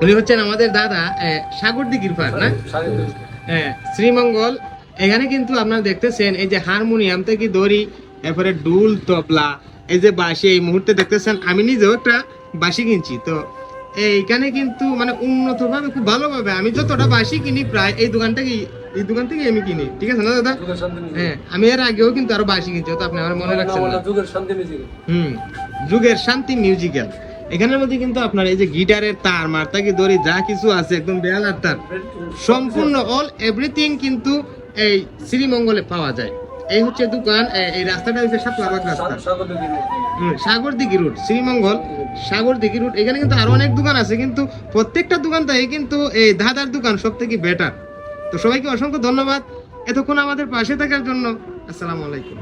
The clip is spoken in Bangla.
উনি হচ্ছেন আমাদের দাদা সাগর দিঘির পার না? হ্যাঁ, শ্রীমঙ্গল। এখানে কিন্তু আপনারা দেখতেছেন এই যে হারমোনিয়াম থেকে দড়ি, এরপরে ডুল, তবলা, এই যে বাঁশি, এই মুহূর্তে দেখতেছেন আমি নিজেও একটা বাঁশি কিনছি। তো এইখানে কিন্তু মানে উন্নত ভাবে, খুব ভালোভাবে আমি যতটা বাঁশি কিনি প্রায় এই দোকান থেকে আমি কিনি, ঠিক আছে না দাদা? হ্যাঁ, আমি এর আগেও কিন্তু আরো বাঁশি কিনছি, তো আপনি আমার মনে রাখছেন না। যুগের শান্তি মিউজিক্যাল। এখানের মধ্যে কিন্তু আপনার এই যে গিটারের তার, মারতাকি দড়ি, যা কিছু আছে একদম বেহালার তার, সম্পূর্ণ অল এভরিথিং কিন্তু এই শ্রীমঙ্গলে পাওয়া যায়। এই হচ্ছে দোকান। এই রাস্তাটা হচ্ছে সাতলাবাগ রাস্তা, সাগর দিঘি রুট, শ্রীমঙ্গল সাগর দিঘি রুট। এখানে কিন্তু আরো অনেক দোকান আছে, কিন্তু প্রত্যেকটা দোকান থেকে কিন্তু এই দাদার দোকান সব থেকে বেটার। তো সবাইকে অসংখ্য ধন্যবাদ এতক্ষণ আমাদের পাশে থাকার জন্য। আসসালামু আলাইকুম।